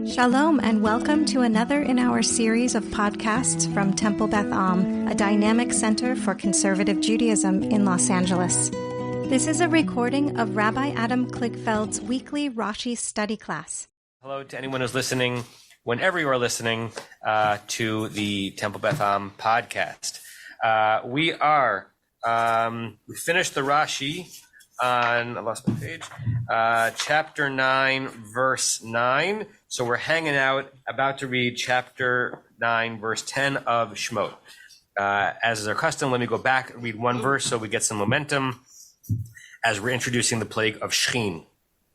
Shalom and welcome to another in our series of podcasts from Temple Beth Am, a dynamic center for conservative Judaism in Los Angeles. This is a recording of Rabbi Adam Kligfeld's weekly Rashi study class. Hello to anyone who's listening, whenever you are listening to the Temple Beth Am podcast. We finished the Rashi on, I lost my page, chapter 9, verse 9. So we're hanging out, about to read chapter 9, verse 10 of Shemot. As is our custom, let me go back and read one verse so we get some momentum as we're introducing the plague of Shechin,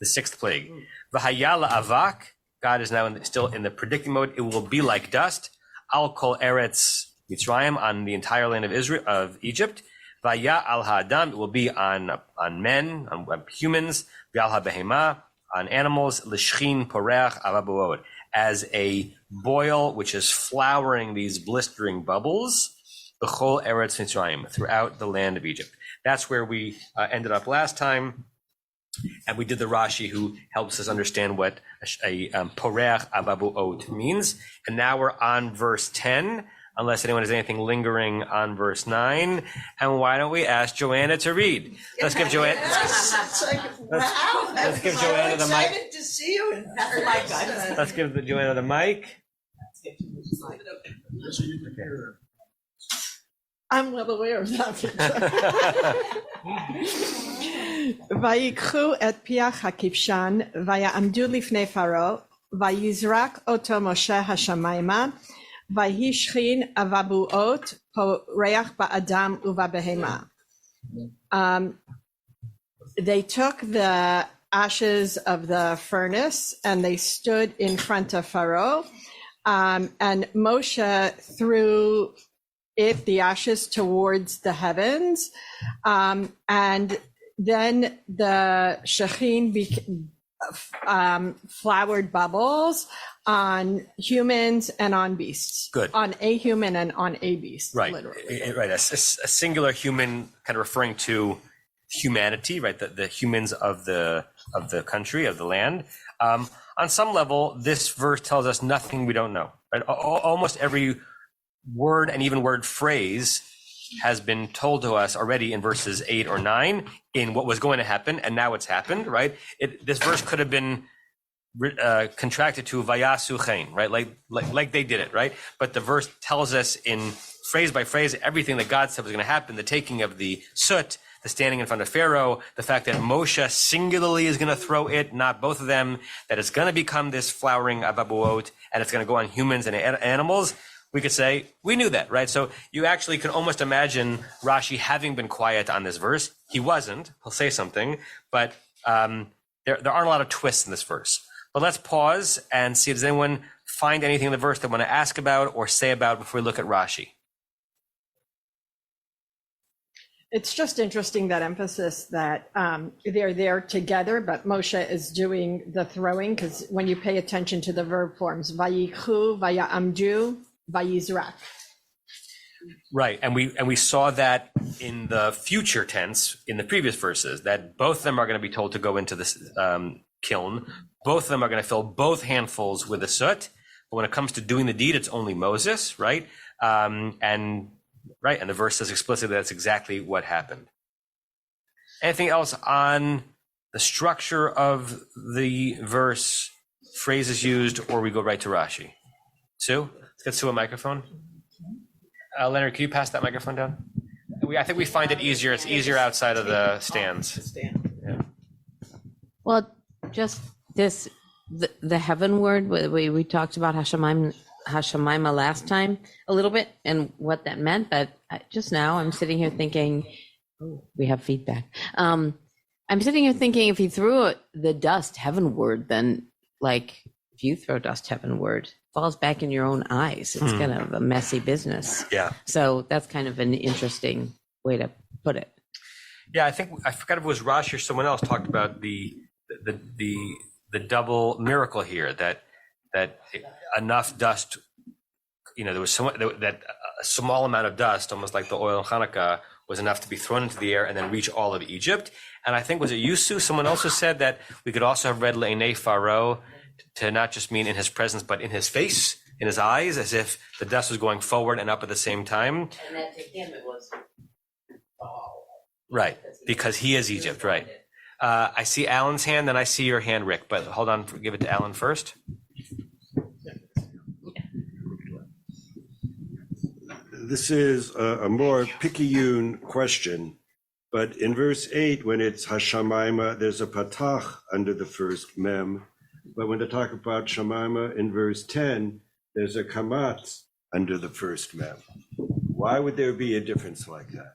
the sixth plague. V'hayala avak, God is now still in the predicting mode. It will be like dust. Al kol eretz Mitzrayim, on the entire land of Egypt. Vaya al ha'adam, it will be on men, on humans. V'al ha'behema, on animals. L'shchin poreach avabuot, as a boil which is flowering these blistering bubbles. B'chol eretz Mitzrayim, throughout the land of Egypt. That's where we ended up last time. And we did the Rashi, who helps us understand what a poreach avabuot means. And now we're on verse 10. Unless anyone has anything lingering on verse 9. And why don't we ask Joanna to read? Let's give Joanna. Let's give Joanna the mic. Excited to see you in person. Let's give Joanna the mic. I'm well aware of that. Vayikchu et piach hakivshan, vayamdu lifnei Faro, vayizrak oto Moshe hashamayma. Vayishchin avabuot poreach ba'adam uvabehema. They took the ashes of the furnace and they stood in front of Pharaoh, and Moshe threw the ashes towards the heavens, and then the Shechin flowered bubbles on humans and on beasts. Good. On a human and on a beast. Right. Literally. Right. A singular human, kind of referring to humanity, right? The humans of the country, of the land. On some level, this verse tells us nothing we don't know. Right? Almost every word and even word phrase has been told to us already in verses 8 or 9 in what was going to happen, and now it's happened, right? This verse could have been contracted to vayasu chen, right? Like they did it, right? But the verse tells us in phrase by phrase everything that God said was going to happen: the taking of the soot, the standing in front of Pharaoh, the fact that Moshe singularly is going to throw it, not both of them, that it's going to become this flowering avabuot, and it's going to go on humans and animals. We could say, we knew that, right? So you actually can almost imagine Rashi having been quiet on this verse. He wasn't. He'll say something, but there aren't a lot of twists in this verse. But let's pause and see, does anyone find anything in the verse they want to ask about or say about before we look at Rashi? It's just interesting, that emphasis that they're there together, but Moshe is doing the throwing, because when you pay attention to the verb forms, vayikhu, vayamdu, vayizrak. Right, and we saw that in the future tense in the previous verses, that both of them are going to be told to go into this kiln. Both of them are going to fill both handfuls with the soot. But when it comes to doing the deed, it's only Moses, right? And the verse says explicitly that's exactly what happened. Anything else on the structure of the verse, phrases used, or we go right to Rashi? Sue? Let's get Sue a microphone. Leonard, can you pass that microphone down? I think we find it easier. It's easier outside of the stands. Yeah. Well, just this, the heaven word, we talked about Hashemayma last time a little bit and what that meant, but just now I'm sitting here thinking, we have feedback. I'm sitting here thinking, if he threw the dust heavenward, then like if you throw dust heavenward, falls back in your own eyes. It's kind of a messy business. Yeah. So that's kind of an interesting way to put it. Yeah, I forgot if it was Rashi or someone else talked about the double miracle here, that enough dust, there was that a small amount of dust, almost like the oil in Hanukkah, was enough to be thrown into the air and then reach all of Egypt. And I think, was it Yusu? Someone also said that we could also have read Le'nei Pharaoh to not just mean in his presence, but in his face, in his eyes, as if the dust was going forward and up at the same time. And that to him it was Right, because he is Egypt, right. I see Alan's hand, then I see your hand, Rick, but hold on, give it to Alan first. This is a more picayune question, but in verse 8, when it's Hashamayma, there's a patach under the first mem. But when they talk about Shamayma in verse 10, there's a kamatz under the first mem. Why would there be a difference like that?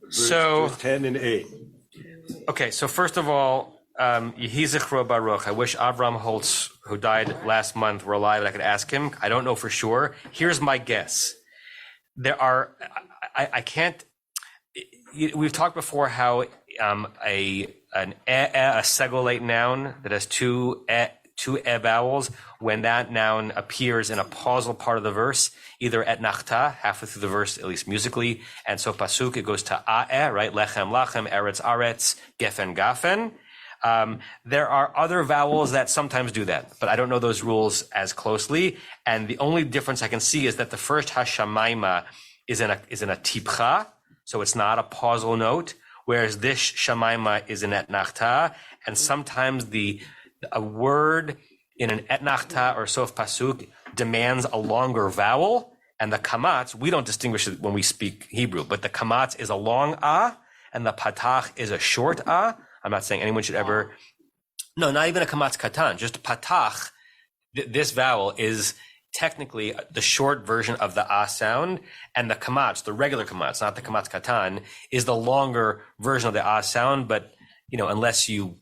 Verse 10 and 8. Okay, so first of all, Yehi Zichro Baruch. I wish Avram Holtz, who died last month, were alive and I could ask him. I don't know for sure. Here's my guess. There are, I can't, we've talked before how a segolate noun that has two vowels, when that noun appears in a pausal part of the verse, either at nachta, halfway through the verse, at least musically, and so pasuk, it goes to right? Lechem, lachem, eretz, aretz, gefen, gafen. There are other vowels that sometimes do that, but I don't know those rules as closely. And the only difference I can see is that the first hashamayma is in a tipcha, so it's not a pausal note, whereas this shamayma is in etnachta, and sometimes a word in an etnachta or sof pasuk demands a longer vowel, and the kamatz, we don't distinguish it when we speak Hebrew, but the kamatz is a long and the patach is a short I'm not saying anyone should ever, no, not even a kamatz katan, just patach. This vowel is technically the short version of the sound, and the kamatz, the regular kamatz, not the kamatz katan, is the longer version of the sound. But unless you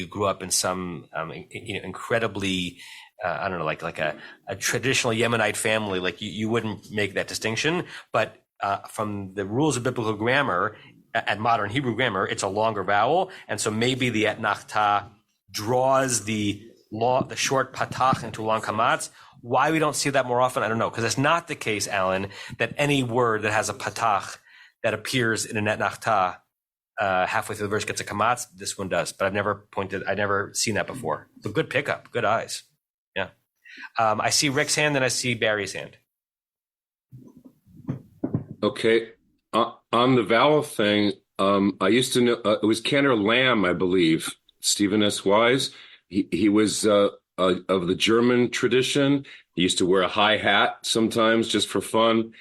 grew up in some incredibly I don't know, like a traditional Yemenite family, like you wouldn't make that distinction. But from the rules of biblical grammar and modern Hebrew grammar, it's a longer vowel, and so maybe the etnachta draws the short patach into a long kamatz. Why we don't see that more often, I don't know, because it's not the case, Alan, that any word that has a patach that appears in an etnachta halfway through the verse gets a kamatz. This one does, but I've never seen that before. So good pickup, good eyes. Yeah. I see Rick's hand, then I see Barry's hand. Okay. On the vowel thing, I used to know, it was Kenner Lamb, I believe, Stephen S. Wise. He was of the German tradition. He used to wear a high hat sometimes just for fun,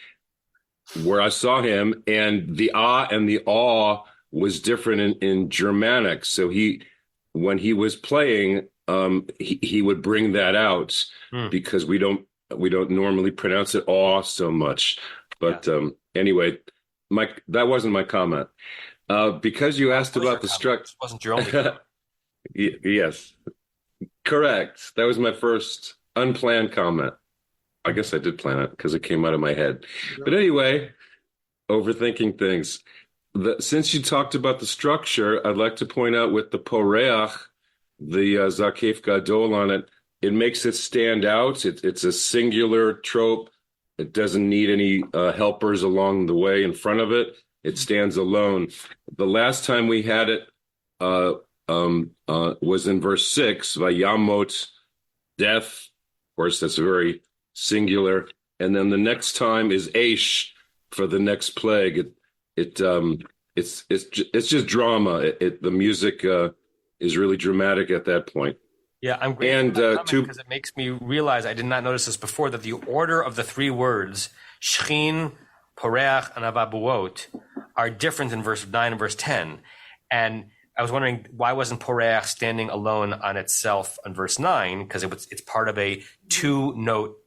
where I saw him, and the and the aw was different in Germanic. So when he was playing, he would bring that out because we don't normally pronounce it aw so much. But anyway, that wasn't my comment. Because you asked about the structure. Wasn't your only comment. Yes, correct. That was my first unplanned comment. I guess I did plan it because it came out of my head. But anyway, overthinking things. Since you talked about the structure, I'd like to point out with the poreach, the zakef gadol on it, it makes it stand out. It's a singular trope. It doesn't need any helpers along the way in front of it. It stands alone. The last time we had it was in verse 6, Vayamot, death. Of course, that's very singular. And then the next time is Aish for the next plague. It's just drama. The music is really dramatic at that point. Yeah, I'm grateful because it makes me realize, I did not notice this before, that the order of the three words, Shechin, Poreach, and Avabuot, are different in verse 9 and verse 10. And I was wondering, why wasn't Poreach standing alone on itself on verse 9? Because it's part of a two-note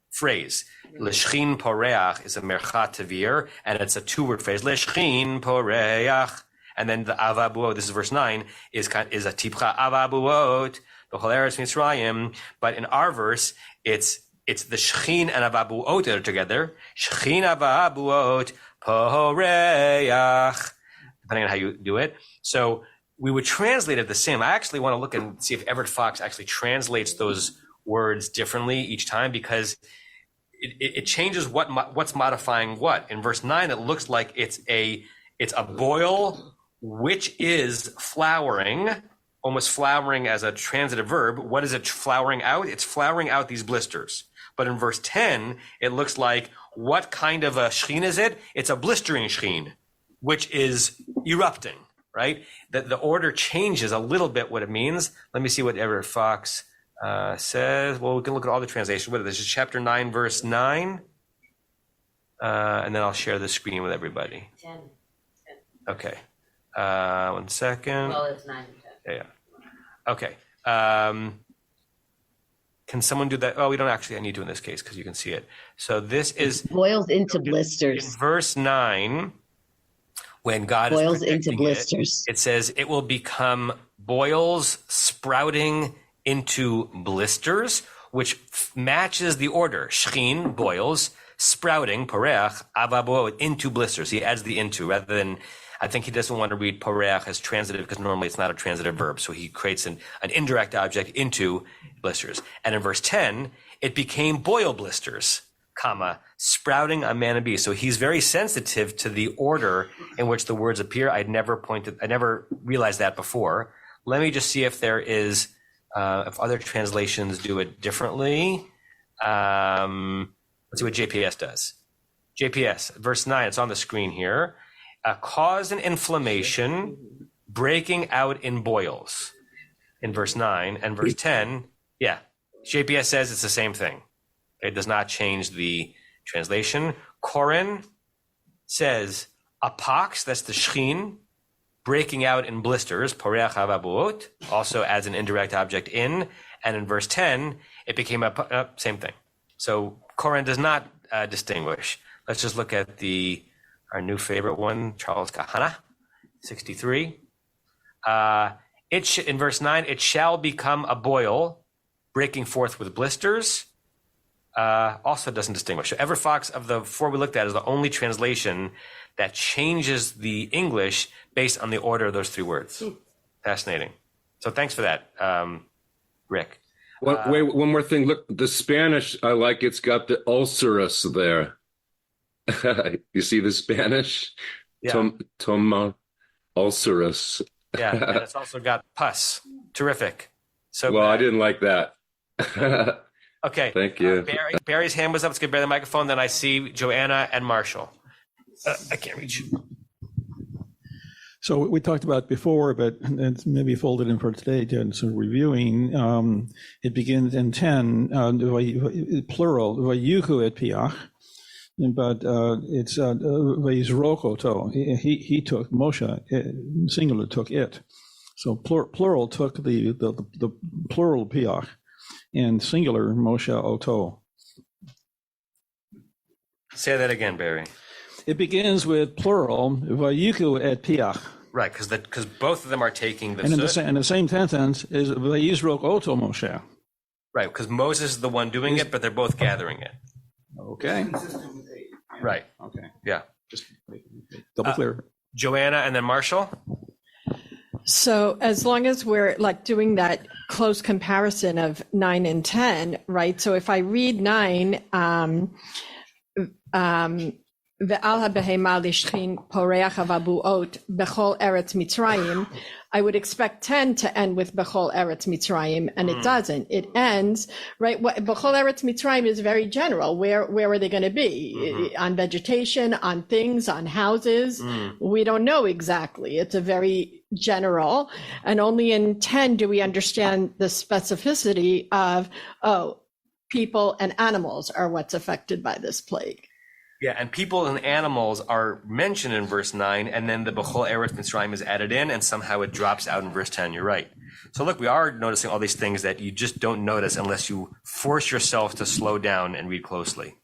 phrase. L'shchin Poreach is a merchat tevir, and it's a two-word phrase. L'shchin Poreach. And then the Avabuot, this is verse 9, is a tipcha Avabuot, the whole Eretz Mitzrayim. But in our verse, it's the Shechin and Avabuot that are together. Shechin Avabuot Poreach, depending on how you do it. So we would translate it the same. I actually want to look and see if Everett Fox actually translates those words differently each time, because it changes what's modifying what. In verse 9, it looks like it's a boil which is flowering, almost flowering as a transitive verb. What is it flowering out? It's flowering out these blisters. But in verse 10, it looks like, what kind of a shchin is it? It's a blistering shchin, which is erupting, right? The order changes a little bit what it means. Let me see what Everett Fox says. Well, we can look at all the translations. What is this? Is chapter 9, verse 9? And then I'll share the screen with everybody. 10. Okay. 1 second. Well, it's 9 and 10. Yeah. Okay. Can someone do that? Oh, we don't actually need to in this case because you can see it. So this is Boils into in blisters. verse 9. When God Boils is into predicting blisters. it says it will become boils sprouting into blisters, which matches the order. Shchin, boils, sprouting, poreach, avabo, into blisters. He adds the into rather than, I think he doesn't want to read poreach as transitive because normally it's not a transitive verb. So he creates an indirect object into blisters. And in verse 10, it became boil blisters, comma, sprouting on man and beast. So he's very sensitive to the order in which the words appear. I never realized that before. Let me just see if there is, if other translations do it differently. Let's see what JPS does. JPS, verse 9, it's on the screen here. Cause an inflammation, breaking out in boils in verse 9. And verse 10, yeah, JPS says it's the same thing. It does not change the translation. Koren says a pox, that's the shchin, breaking out in blisters, poreach havabuot, also adds an indirect object in. And in verse 10, it became same thing. So Koren does not distinguish. Let's just look at our new favorite one, Charles Kahana, 63. In verse 9, it shall become a boil, breaking forth with blisters. Also doesn't distinguish. So Everfox of the four we looked at is the only translation that changes the English based on the order of those three words. Fascinating. So thanks for that, Rick. Wait, one more thing. Look, the Spanish, I like it's got the ulcerous there. You see the Spanish? Yeah. Toma ulcerous. Yeah, and it's also got pus. Terrific. So well, I didn't like that. Okay. Thank you. Barry's hand was up. Let's give Barry the microphone. Then I see Joanna and Marshall. I can't reach. So we talked about before, but it's maybe folded in for today to sort of reviewing. It begins in 10, plural, vayuchu et piach, but it's vayizrokoto. He took, Moshe, singular took it. So plural took the plural piach, and singular Moshe oto. Say that again, Barry. It begins with plural, vayuchu et piach. Right, because both of them are taking the. And in the same sentence is vayizrok oto Moshe. Right, because Moses is the one doing it, but they're both gathering it. Okay. Right. Okay. Yeah. Just double clear. Joanna and then Marshall. So as long as we're like doing that close comparison of 9 and 10, right? So if I read 9, Ve'al ha'behema lishchin poreach havabuot bechol eretz Mitzrayim, I would expect 10 to end with bechol eretz Mitzrayim, and it doesn't. It ends, right? Bechol eretz Mitzrayim is very general. Where are they going to be? On vegetation, on things, on houses? We don't know exactly. It's a very general, and only in 10 do we understand the specificity of, people and animals are what's affected by this plague. Yeah, and people and animals are mentioned in verse 9, and then the Bechol Eretz Mitzrayim is added in, and somehow it drops out in verse 10. You're right. So look, we are noticing all these things that you just don't notice unless you force yourself to slow down and read closely.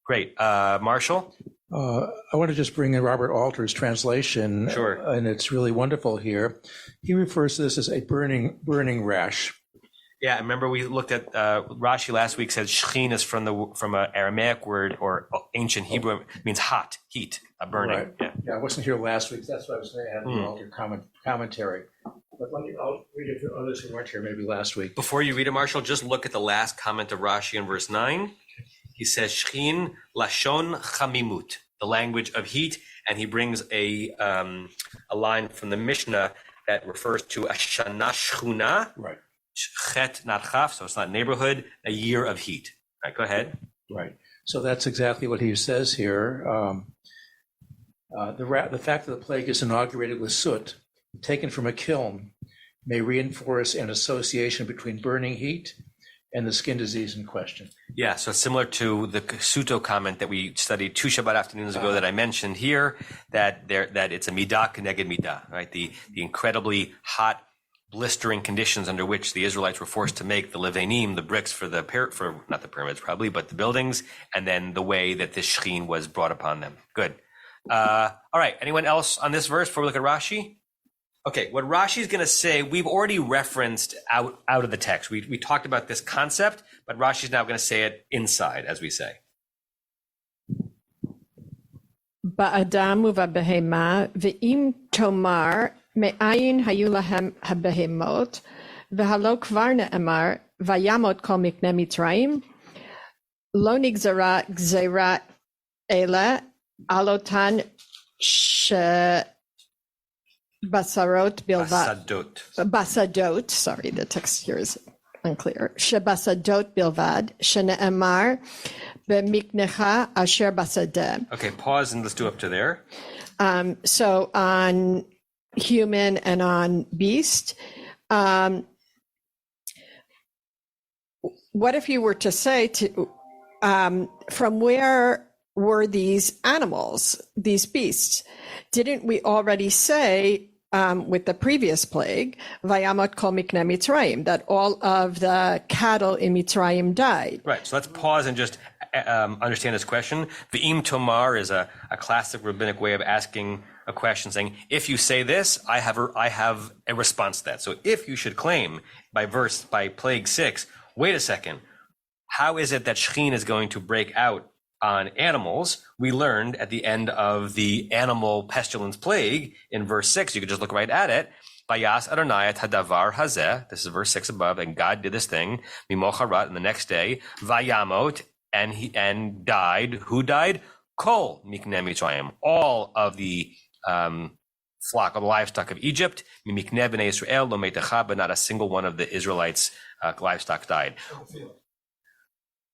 Great. Marshall? I want to just bring in Robert Alter's translation. Sure. And it's really wonderful here. He refers to this as a burning rash. Yeah, remember we looked at Rashi last week said shchin is from an Aramaic word or ancient Hebrew. It means hot, heat, a burning. Right. Yeah, I wasn't here last week. That's what I was going to add the Alter commentary. But I'll read it for others who weren't here maybe last week. Before you read it, Marshall, just look at the last comment of Rashi in verse 9. He says shchin lashon chamimut. the language of heat, and he brings a line from the Mishnah that refers to a shana shchuna, Right. chet not chaf, so it's not neighborhood, a year of heat. All right, go ahead. Right. So that's exactly what he says here. The fact that the plague is inaugurated with soot taken from a kiln may reinforce an association between burning heat and the skin disease in question. Yeah, so similar to the Suto comment that we studied 2 Shabbat afternoons ago that I mentioned here, that it's a midah keneged midah, right? The incredibly hot, blistering conditions under which the Israelites were forced to make the levanim, the bricks for not the pyramids probably, but the buildings, and then the way that this shechin was brought upon them. Good. All right, anyone else on this verse before we look at Rashi? Okay, what Rashi is going to say, we've already referenced out of the text. We talked about this concept, but Rashi is now going to say it inside, as we say. Ba'adam u'babehema ve'im tomar me'ayin hayu lahem habehemot v'halo kvar ne'emar vayamot kol mikne Mitzrayim lo nigzara gzera ele alotan Basarot bilvad. Basadot. Sorry, the text here is unclear. Shebasadot bilvad. Shene'emar b'miknecha asher basadeh. Okay, pause and let's do up to there. So on human and on beast. What if you were to say from where were these animals, these beasts? Didn't we already say with the previous plague, Vayamot kol mikne Mitzrayim, that all of the cattle in Mitzrayim died? Right. So let's pause and just understand this question. V'im tomar is a classic rabbinic way of asking a question, saying, if you say this, I have a response to that. So if you should claim by plague 6, wait a second, how is it that shechin is going to break out on animals? We learned at the end of the animal pestilence plague in verse 6, you could just look right at it. Vayas Adonai et hadavar hazeh, this is verse 6 above, and God did this thing, mimocharat, and the next day, vayamot, and died. Who died? Kol mikne Mitzrayim, all of the flock of the livestock of Egypt, mimikne b'nei Israel lo meitecha, but not a single one of the Israelites' livestock died.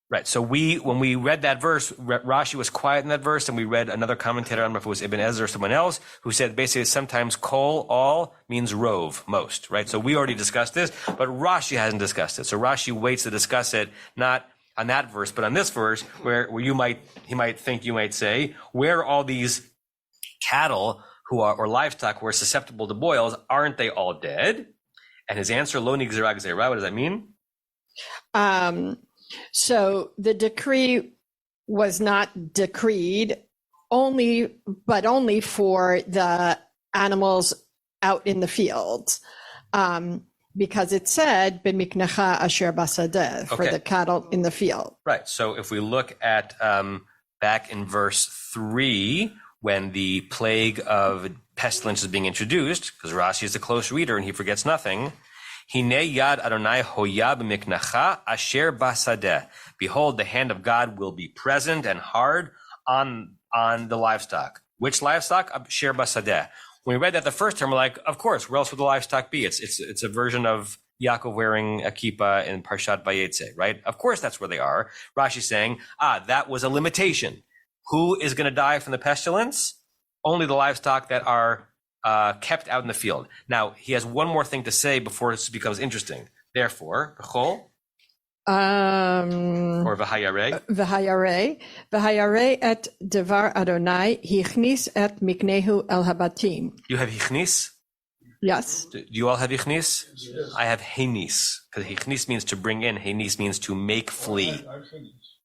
Right. So when we read that verse, Rashi was quiet in that verse, and we read another commentator, I don't know if it was Ibn Ezra or someone else, who said basically sometimes kol, all, means rove, most, right? So we already discussed this, but Rashi hasn't discussed it. So Rashi waits to discuss it, not on that verse, but on this verse, where he might say, where are all these cattle or livestock who are susceptible to boils, aren't they all dead? And his answer, lo nigzera gzera, what does that mean? So the decree was not decreed only for the animals out in the fields, because it said b'miknecha asher basadeh, for the cattle in the field. Right. So if we look at back in verse 3, when the plague of pestilence is being introduced, because Rashi is a close reader and he forgets nothing. Hine yad Adonai hoya b'miknecha asher basadeh. Behold, the hand of God will be present and hard on the livestock. Which livestock? Asher basadeh. When we read that the first time, we're like, of course, where else would the livestock be? It's a version of Yaakov wearing a kippah in Parshat Vayetze, right? Of course, that's where they are. Rashi's saying, that was a limitation. Who is going to die from the pestilence? Only the livestock that are kept out in the field. Now, he has one more thing to say before this becomes interesting. Therefore, B'chol, or V'hayarei. V'hayarei et devar Adonai, hichnis et miknehu el habatim. You have hichnis? Yes. Do you all have hichnis? Yes. I have henis, because hichnis means to bring in, henis means to make flee.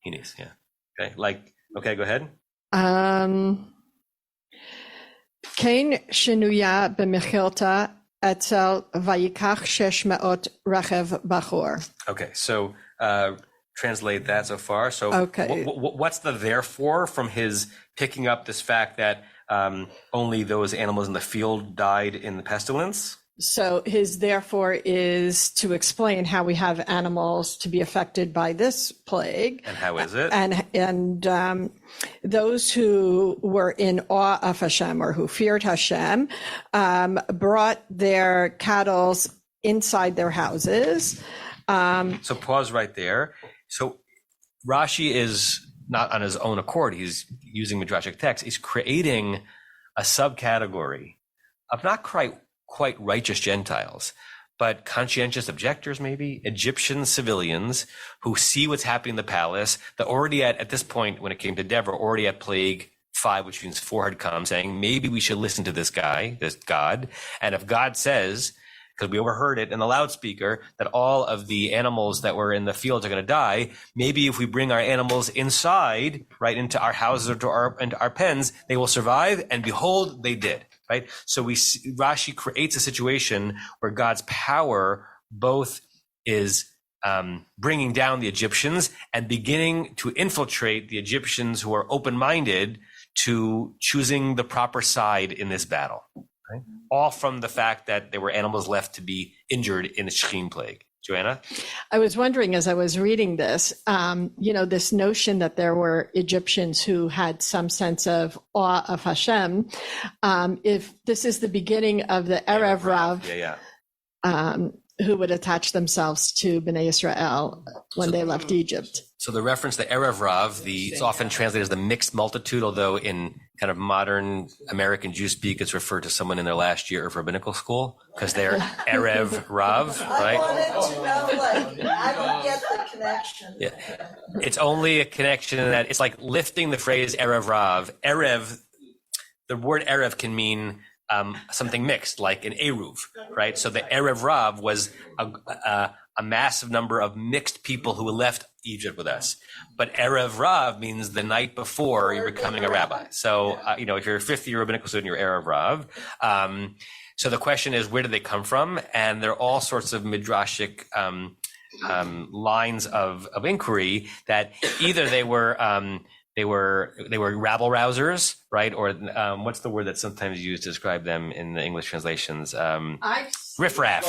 Henis, yeah. Okay, go ahead. Kain shenuya b'mechilta etzel vayikach 600 rachev bachor. Okay, so translate that so far. So okay. What's the therefore from his picking up this fact that only those animals in the field died in the pestilence? So his therefore is to explain how we have animals to be affected by this plague. And how is it? And those who were in awe of Hashem or who feared Hashem brought their cattle inside their houses. So pause right there. So Rashi is not on his own accord. He's using Midrashic text. He's creating a subcategory of not quite righteous Gentiles, but conscientious objectors, maybe Egyptian civilians who see what's happening in the palace. They're already at this point, when it came to Deborah, already at plague 5, which means 4 had come, saying maybe we should listen to this guy, this God. And if God says, because we overheard it in the loudspeaker, that all of the animals that were in the fields are going to die, maybe if we bring our animals inside, right, into our houses or into our pens, they will survive. And behold, they did. Right? So Rashi creates a situation where God's power both is bringing down the Egyptians and beginning to infiltrate the Egyptians who are open-minded to choosing the proper side in this battle. Right? All from the fact that there were animals left to be injured in the Shechem plague. Joanna? I was wondering as I was reading this, this notion that there were Egyptians who had some sense of awe of Hashem. If this is the beginning of the Erev Rav, who would attach themselves to Bnei Israel when they left Egypt. So the reference to Erev Rav, it's often translated as the mixed multitude, although in kind of modern American Jew speak, it's referred to someone in their last year of rabbinical school because they're Erev Rav, right? I wanted to know, I don't get the connection. Yeah. It's only a connection in that it's like lifting the phrase Erev Rav. Erev, the word Erev can mean something mixed, like an Eruv, right? So the Erev Rav was a massive number of mixed people who left Egypt with us. But Erev Rav means the night before you're becoming a rabbi. So, if you're a 50-year rabbinical student, you're Erev Rav. So the question is, where do they come from? And there are all sorts of midrashic lines of inquiry that either they were rabble rousers, right? Or what's the word that's sometimes used to describe them in the English translations? Riffraff.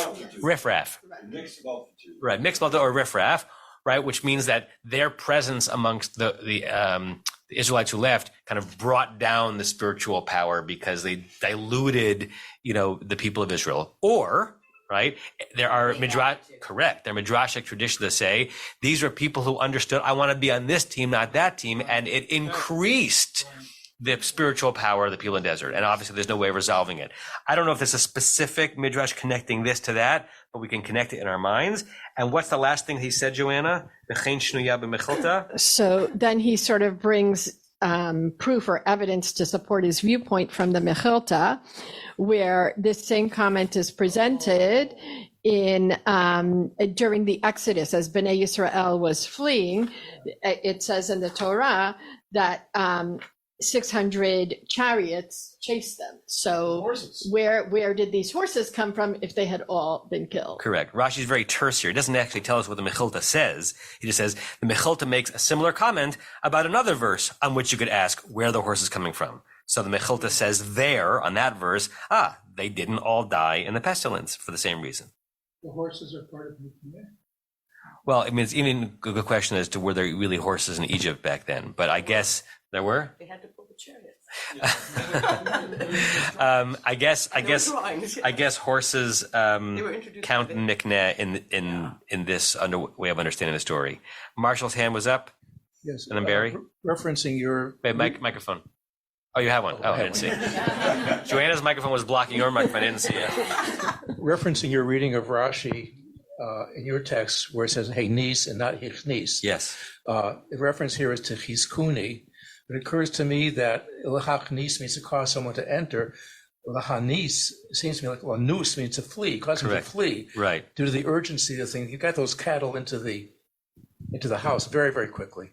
Mixed multitude. Right, mixed multitude or riffraff, right? Which means that their presence amongst the Israelites who left kind of brought down the spiritual power because they diluted, the people of Israel. Or, right, there are midrashic traditions that say these are people who understood, I want to be on this team, not that team, and it increased the spiritual power of the people in the desert. And obviously there's no way of resolving it. I don't know if there's a specific midrash connecting this to that, but we can connect it in our minds. And what's the last thing he said, Joanna? So then he sort of brings proof or evidence to support his viewpoint from the Mechilta, where this same comment is presented in during the Exodus as Bnei Yisrael was fleeing. It says in the Torah that 600 chariots chased them. So where did these horses come from if they had all been killed? Correct. Rashi's very terse here. He doesn't actually tell us what the Mechilta says. He just says the Mechilta makes a similar comment about another verse on which you could ask where the horse is coming from. So the Mechilta says there on that verse, they didn't all die in the pestilence for the same reason. The horses are part of the command. Well, I mean, it's even a good question as to were there really horses in Egypt back then, but I guess there were. They had to pull the chariots. I guess horses count nikneh in this way of understanding the story. Marshall's hand was up. Yes. And then Barry. Referencing your microphone. Oh, you have one. Oh, I didn't see it. Joanna's microphone was blocking your microphone. I didn't see it. referencing your reading of Rashi in your text, where it says "Hey niece" and not "Hichnis." Yes. The reference here is to "Chizkuni." It occurs to me that "L'hachnis" means to cause someone to enter. "L'hanis" seems to me like "Lanus" means to flee, cause them to flee. Right. Due to the urgency of the thing, you got those cattle into the house very, very quickly.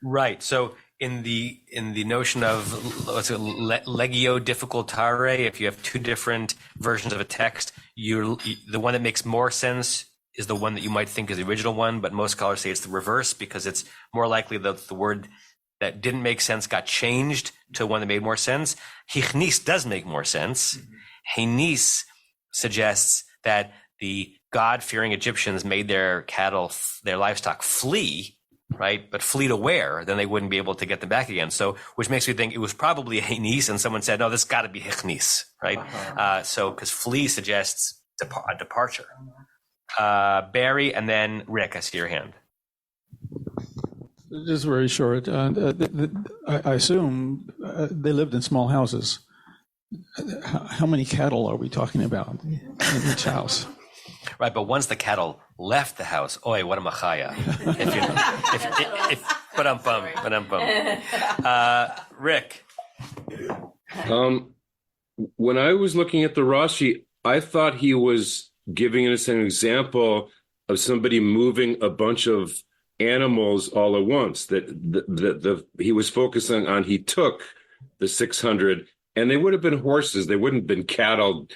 Right. So in the notion of legio difficultare, if you have two different versions of a text, the one that makes more sense is the one that you might think is the original one, but most scholars say it's the reverse because it's more likely that the word that didn't make sense got changed to one that made more sense. Hichnis does make more sense. Heinis suggests that the God-fearing Egyptians made their cattle, their livestock flee, right? But flee to where? Then they wouldn't be able to get them back again. So, which makes me think it was probably a henis, and someone said, no, this got to be hichnis, right? Because flee suggests a departure. Barry, and then Rick, I see your hand. Just very short. I assume they lived in small houses. How many cattle are we talking about in each house? Right, but once the cattle left the house, oi, what a machaya. Rick. When I was looking at the Rashi, I thought he was giving us an example of somebody moving a bunch of animals all at once. That he was focusing on. He took the 600. And they would have been horses. They wouldn't have been cattle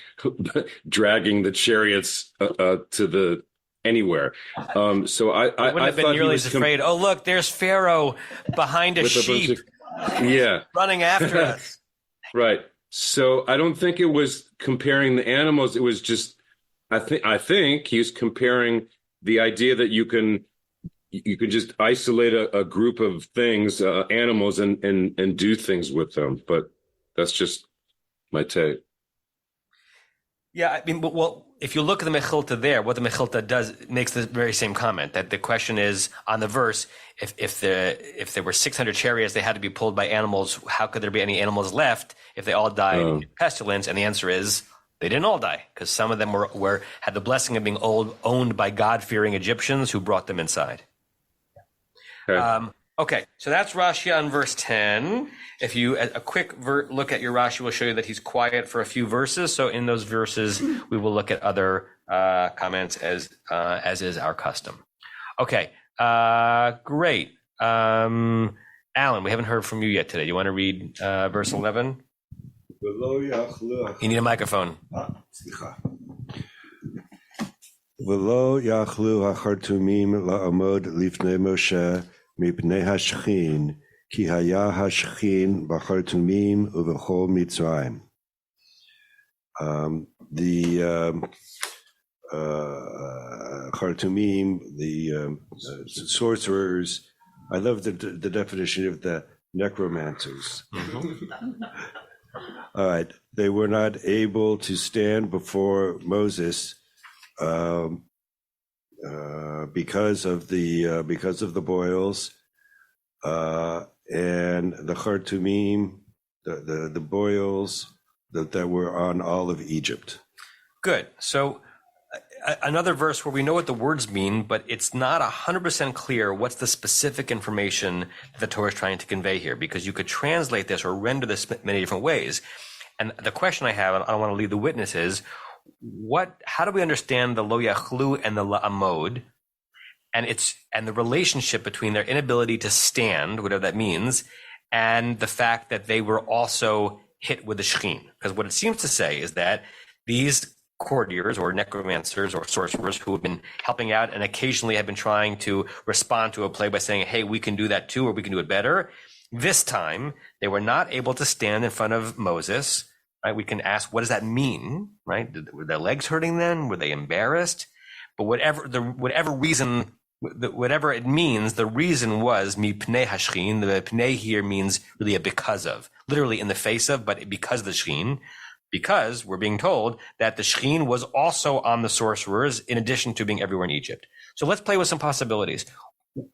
dragging the chariots to anywhere. So I wouldn't have been nearly as afraid. Oh, look, there's Pharaoh behind a sheep. Running after us. Right. So I don't think it was comparing the animals. It was just, I think he was comparing the idea that you can just isolate a group of things, animals, and do things with them. But that's just my take. Yeah, I mean, well, if you look at the Mechilta there, what the Mechilta does makes the very same comment, that the question is on the verse, if there were 600 chariots, they had to be pulled by animals. How could there be any animals left if they all died in pestilence? And the answer is they didn't all die, because some of them had the blessing of being owned by God-fearing Egyptians who brought them inside. Okay. Okay, so that's Rashi on verse 10. If you, a quick look at your Rashi will show you that he's quiet for a few verses. So in those verses, we will look at other comments as is our custom. Okay, great. Alan, we haven't heard from you yet today. You want to read verse 11? You need a microphone. V'lo yachlu hachartumim la'amod lifnei Moshe mipnei hashchin ki haya hashchin b'chartumim uv'chol Mitzrayim. The Chartumim, the sorcerers. I love the definition of the necromancers. All right, they were not able to stand before Moses because of the boils, and the Chartumim, the boils that were on all of Egypt. Good. So another verse where we know what the words mean, but it's not 100% clear what's the specific information that the Torah is trying to convey here, because you could translate this or render this many different ways. And the question I have, and I don't want to lead the witness, is how do we understand the lo yachlu and the la'amod, and the relationship between their inability to stand, whatever that means, and the fact that they were also hit with the shechin? Because what it seems to say is that these courtiers or necromancers or sorcerers who have been helping out and occasionally have been trying to respond to a plague by saying, hey, we can do that too, or we can do it better. This time, they were not able to stand in front of Moses, right? We can ask, what does that mean, right? Were their legs hurting then? Were they embarrassed? But whatever it means, the reason was mipnei hashchin. The pnei here means really a because of, literally in the face of, but because of the shechin. Because we're being told that the shechin was also on the sorcerers in addition to being everywhere in Egypt. So let's play with some possibilities.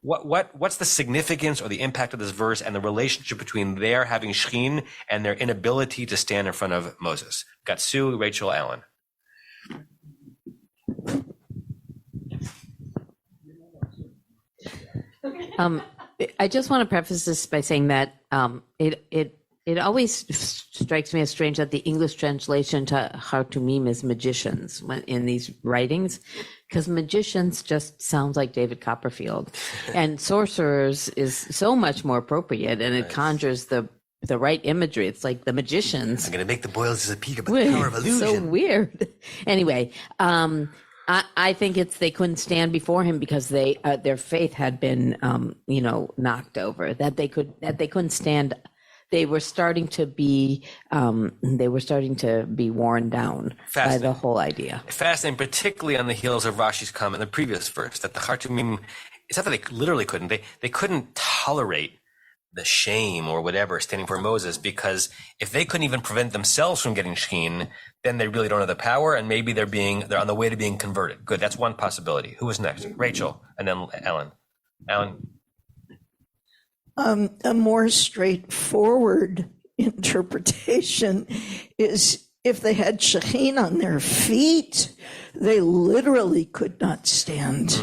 What's the significance or the impact of this verse and the relationship between their having shechin and their inability to stand in front of Moses? Got Sue, Rachel, Allen. I just want to preface this by saying that it always strikes me as strange that the English translation to Chartumim is magicians in these writings, because magicians just sounds like David Copperfield, and sorcerers is so much more appropriate, and it conjures the right imagery. It's like the magicians. I'm going to make the boils disappear by the power of illusion. So weird. Anyway, I think they couldn't stand before him because their faith had been knocked over, that they couldn't stand they were starting to be worn down by the whole idea. Fascinating, particularly on the heels of Rashi's comment in the previous verse that the Chartumim, it's not that they literally couldn't, they couldn't tolerate the shame or whatever standing for Moses, because if they couldn't even prevent themselves from getting sheen, then they really don't have the power, and maybe they're on the way to being converted. Good, that's one possibility. Who was next? Rachel, and then Ellen. A more straightforward interpretation is if they had shechin on their feet, they literally could not stand.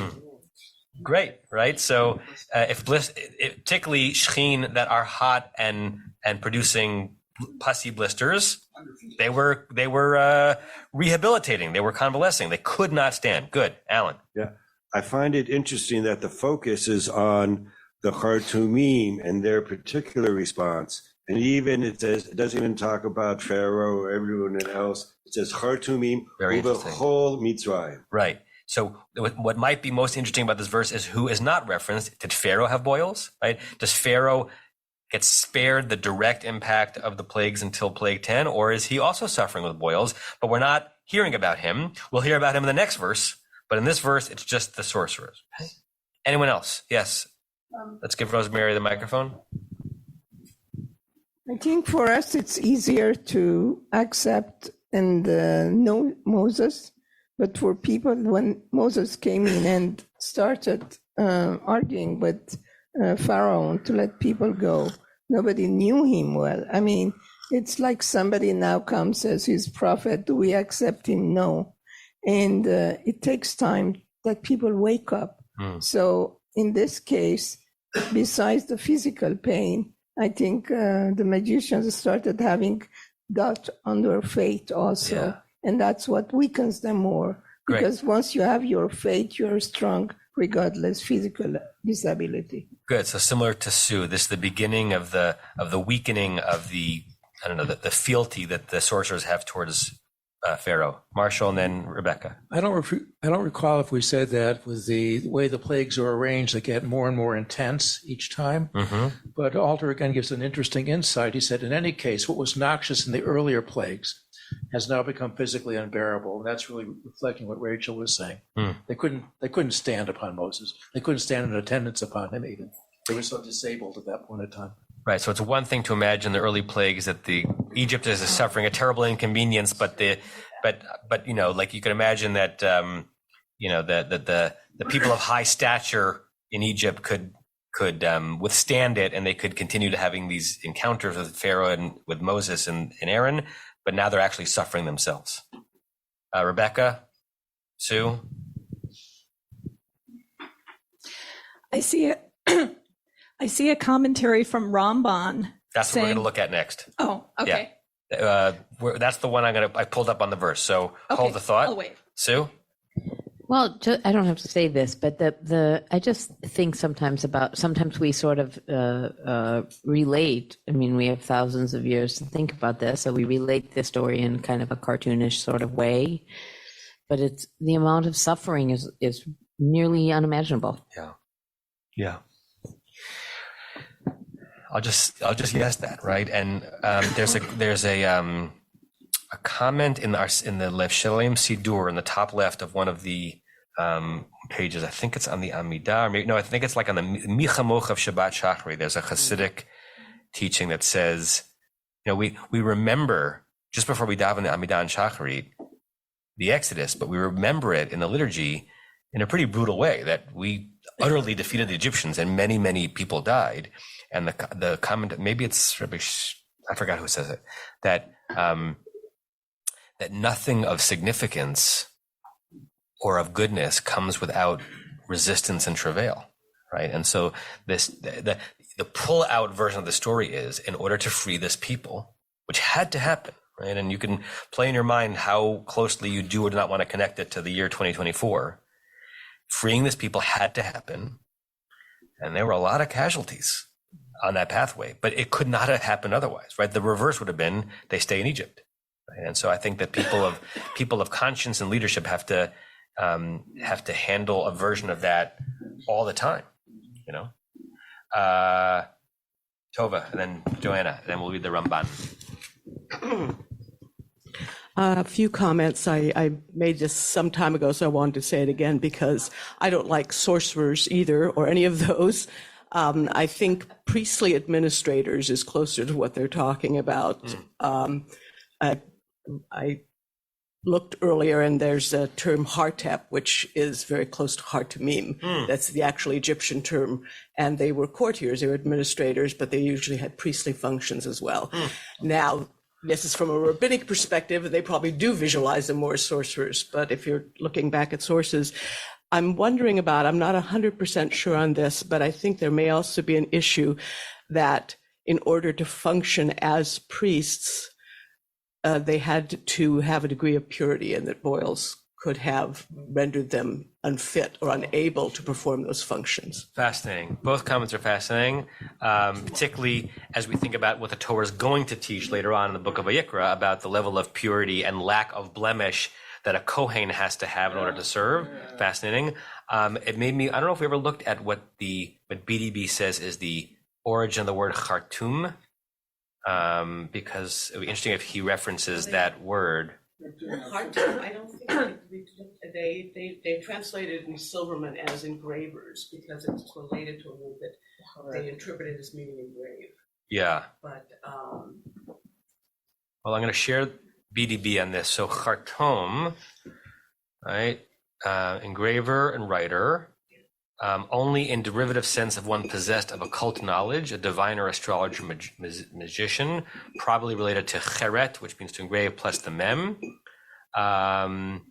Great, right? So if particularly shechin that are hot and producing pussy blisters, they were rehabilitating, they were convalescing, they could not stand. Good, Alan. Yeah, I find it interesting that the focus is on the Chartumim and their particular response, and even it doesn't even talk about Pharaoh or everyone else. It says Chartumim over whole Mitzrayim. Right. So what might be most interesting about this verse is who is not referenced. Did Pharaoh have boils? Right? Does Pharaoh get spared the direct impact of the plagues until plague 10, or is he also suffering with boils? But we're not hearing about him. We'll hear about him in the next verse. But in this verse, it's just the sorcerers. Okay. Anyone else? Yes. Let's give Rosemary the microphone. I think for us it's easier to accept and know Moses. But for people, when Moses came in and started arguing with Pharaoh to let people go, nobody knew him well. I mean, it's like somebody now comes as his prophet. Do we accept him? No. And it takes time that people wake up. So in this case, besides the physical pain, I think the magicians started having doubt on their faith also. Yeah. And that's what weakens them more. Great. Because once you have your faith, you're strong, regardless physical disability. Good. So similar to Sue, this is the beginning of the weakening of the fealty that the sorcerers have towards Pharaoh. Marshall, and then Rebecca. I don't recall if we said that with the way the plagues are arranged, they get more and more intense each time. Mm-hmm. But Alter again gives an interesting insight. He said, in any case, what was noxious in the earlier plagues has now become physically unbearable. And that's really reflecting what Rachel was saying. They couldn't stand upon Moses. They couldn't stand in attendance upon him even. They were so disabled at that point in time. Right. So it's one thing to imagine the early plagues that Egypt is suffering a terrible inconvenience, but you know, like you can imagine that you know, that the people of high stature in Egypt could withstand it, and they could continue to having these encounters with Pharaoh and with Moses and Aaron. But now they're actually suffering themselves. Rebecca, Sue? I see a commentary from Ramban. That's what we're going to look at next. Oh, okay. Yeah. That's the one I pulled up on the verse. So okay. Hold the thought. I'll wait. Sue? Well, I don't have to say this, but I just think sometimes we sort of relate. I mean, we have thousands of years to think about this, so we relate this story in kind of a cartoonish sort of way. But it's the amount of suffering is nearly unimaginable. Yeah. I'll just guess that, right? And there's a comment in the Lev Shalem Sidur in the top left of one of the pages. I think it's on the Amidah, or maybe, no, I think it's like on the Michamoch of Shabbat Shachri. There's a Hasidic teaching that says, you know, we remember just before we daven the Amidah and Shachri the Exodus, but we remember it in the liturgy in a pretty brutal way, that we utterly defeated the Egyptians and many, many people died. And the comment, maybe it's Rabbi, I forgot who says it, that nothing of significance or of goodness comes without resistance and travail, right? And so the pull-out version of the story is, in order to free this people, which had to happen, right? And you can play in your mind how closely you do or do not want to connect it to the year 2024. Freeing this people had to happen, and there were a lot of casualties on that pathway, but it could not have happened otherwise, right? The reverse would have been they stay in Egypt. And so I think that people of conscience and leadership have to handle a version of that all the time, you know. Tova, and then Joanna, and then we'll read the Ramban. A few comments. I made this some time ago, so I wanted to say it again because I don't like sorcerers either, or any of those. I think priestly administrators is closer to what they're talking about. I looked earlier, and there's a term hartep, which is very close to hartumim. That's the actual Egyptian term. And they were courtiers, they were administrators, but they usually had priestly functions as well. Now, this is from a rabbinic perspective, they probably do visualize them more as sorcerers. But if you're looking back at sources, I'm wondering about, I'm not 100% sure on this, but I think there may also be an issue that in order to function as priests, they had to have a degree of purity, and that boils could have rendered them unfit or unable to perform those functions. Fascinating. Both comments are fascinating, particularly as we think about what the Torah is going to teach later on in the book of Vayikra about the level of purity and lack of blemish that a Kohen has to have in order to serve. Fascinating. It made me, I don't know if we ever looked at what BDB says is the origin of the word Khartoum, because it would be interesting if he references that word. I don't think they translated in Silverman as engravers because it's related to a little bit. They interpret it as meaning engrave. Yeah. But well, I'm going to share BDB on this. So Khartoum, right? Engraver and writer. Only in derivative sense of one possessed of occult knowledge, a diviner, astrologer, magician, probably related to cheret, which means to engrave, plus the mem. Not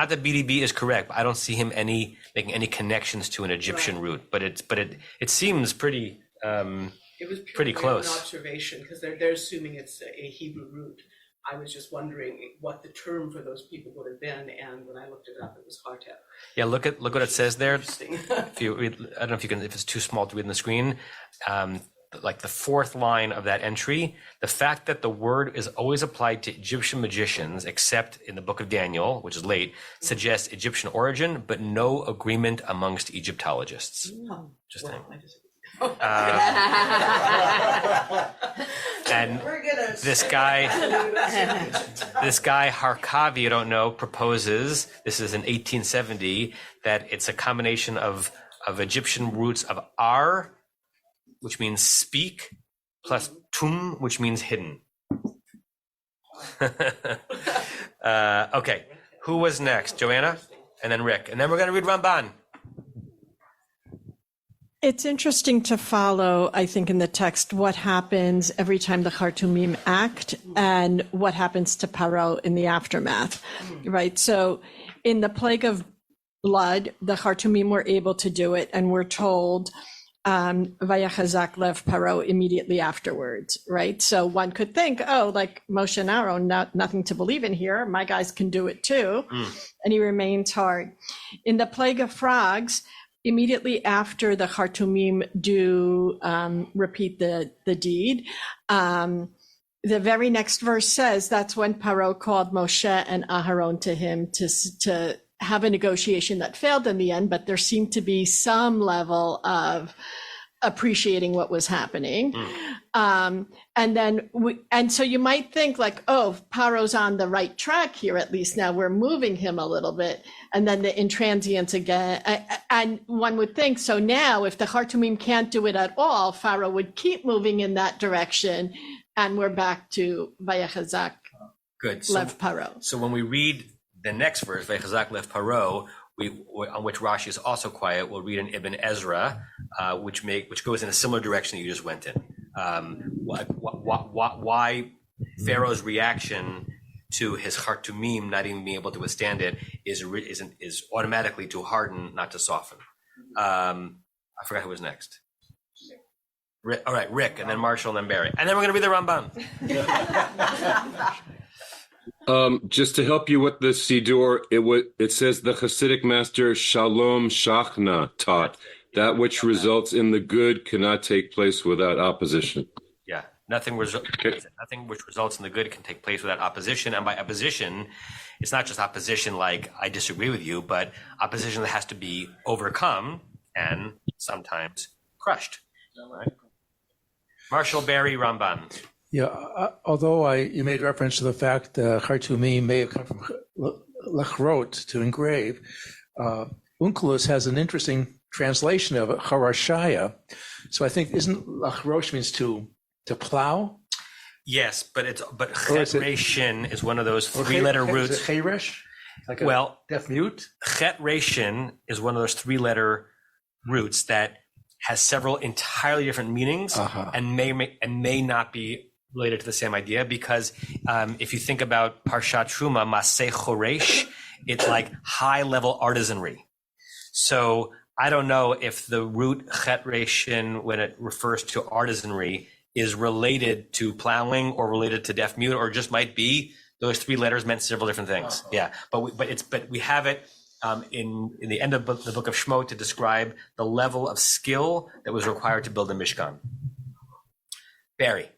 that BDB is correct, but I don't see him making any connections to an Egyptian root. But it seems pretty it was pretty close. An observation because they're assuming it's a Hebrew root. I was just wondering what the term for those people would have been, and when I looked it up, it was hartep. Yeah, look what it says there. If you read, I don't know if you can, if it's too small to read on the screen. Like the fourth line of that entry, the fact that the word is always applied to Egyptian magicians, except in the book of Daniel, which is late, suggests Egyptian origin, but no agreement amongst Egyptologists. Interesting. And this guy Harkavi, you don't know, proposes, this is in 1870, that it's a combination of Egyptian roots of ar, which means speak, plus tum, which means hidden. Okay, who was next? Joanna? And then Rick. And then we're going to read Ramban. It's interesting to follow, I think, in the text, what happens every time the Khartoumim act and what happens to Paro in the aftermath, right? So in the plague of blood, the Khartoumim were able to do it, and we're told, Vayachazak lev Paro immediately afterwards, right? So one could think, oh, like Moshe and Aaron, nothing to believe in here. My guys can do it too. And he remains hard. In the plague of frogs, immediately after the Khartoumim do repeat the deed, the very next verse says that's when Paro called Moshe and Aharon to him to have a negotiation that failed in the end, but there seemed to be some level of appreciating what was happening. And so you might think like, oh, Paro's on the right track here, at least now we're moving him a little bit. And then the intransience again. And one would think, so now if the Khartoumim can't do it at all, Pharaoh would keep moving in that direction. And we're back to Vayachazak lev Paro. So when we read the next verse, Vayachazak lev Paro, on which Rashi is also quiet, we'll read in Ibn Ezra, which goes in a similar direction that you just went in. Why Pharaoh's reaction to his Khartoumim not even being able to withstand it is automatically to harden, not to soften. I forgot who was next. All right, Rick, and then Marshall, and then Barry, and then we're going to read the Ramban. Just to help you with the Siddur, it says the Hasidic master Shalom Shachna taught that which results in the good cannot take place without opposition. Yeah, nothing which results in the good can take place without opposition. And by opposition, it's not just opposition like I disagree with you, but opposition that has to be overcome, and sometimes crushed. Right? Marshall Berry Ramban. Yeah, although you made reference to the fact that Khartoumi may have come from Lachrot, to engrave, Onkelos has an interesting translation of it, Harashaya. So I think, isn't Lachrosh means to plow? Yes, but Chet Reshin is one of those three-letter roots. Is it Cheresh? Like deaf mute? Chet Reshin is one of those three-letter roots that has several entirely different meanings and may not be related to the same idea, because if you think about Parshat Truma, Maseh Choresh, it's like high-level artisanry. So I don't know if the root Chet Reshin, when it refers to artisanry, is related to plowing or related to deaf mute, or just might be those three letters meant several different things. Yeah, but we have it in the end of the book of Shemot to describe the level of skill that was required to build the Mishkan. Barry.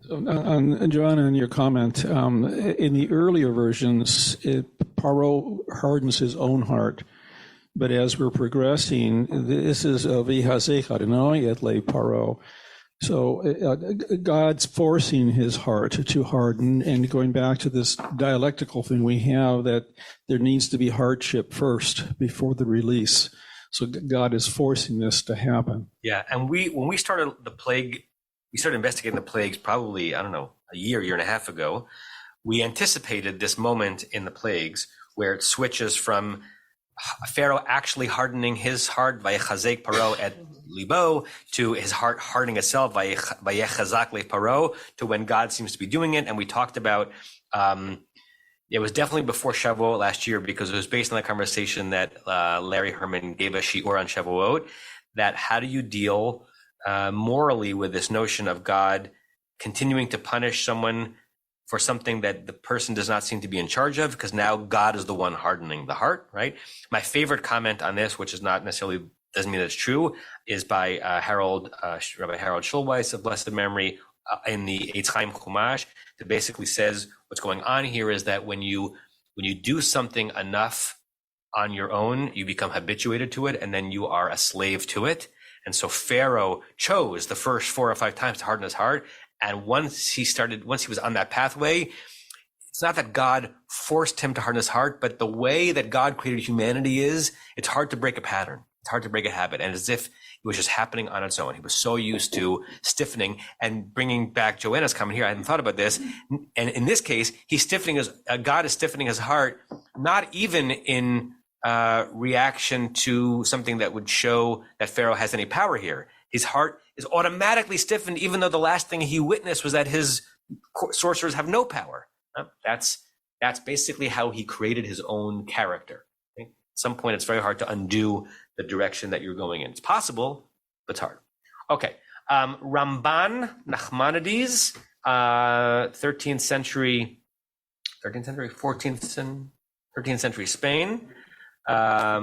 On John, and your comment, in the earlier versions, Paro hardens his own heart. But as we're progressing, this is V'hazech Adonai et le Paro. So God's forcing his heart to harden, and going back to this dialectical thing we have, that there needs to be hardship first before the release. So God is forcing this to happen. Yeah, and when we started the plague, we started investigating the plagues probably, a year and a half ago. We anticipated this moment in the plagues where it switches from Pharaoh actually hardening his heart, vayechazek paro et libo, to his heart hardening itself, vayechazak le paro, to when God seems to be doing it. And we talked about, it was definitely before Shavuot last year, because it was based on the conversation that Larry Herman gave us shiur on Shavuot, that how do you deal morally with this notion of God continuing to punish someone for something that the person does not seem to be in charge of, because now God is the one hardening the heart, right? My favorite comment on this, which is not necessarily, doesn't mean it's true, is by Rabbi Harold Schulweiss of blessed memory in the Eitz Chaim Chumash, that basically says what's going on here is that when you do something enough on your own, you become habituated to it, and then you are a slave to it. And so Pharaoh chose the first 4 or 5 times to harden his heart. And once he was on that pathway, it's not that God forced him to harden his heart, but the way that God created humanity it's hard to break a pattern. It's hard to break a habit. And as if it was just happening on its own. He was so used to stiffening, and bringing back Joanna's comment here. I hadn't thought about this. And in this case, God is stiffening his heart, not even in reaction to something that would show that Pharaoh has any power here. His heart is automatically stiffened, even though the last thing he witnessed was that his sorcerers have no power. That's basically how he created his own character. Okay? At some point, it's very hard to undo the direction that you're going in. It's possible, but it's hard. Okay. Ramban Nachmanides, 13th century, 13th century Spain. Let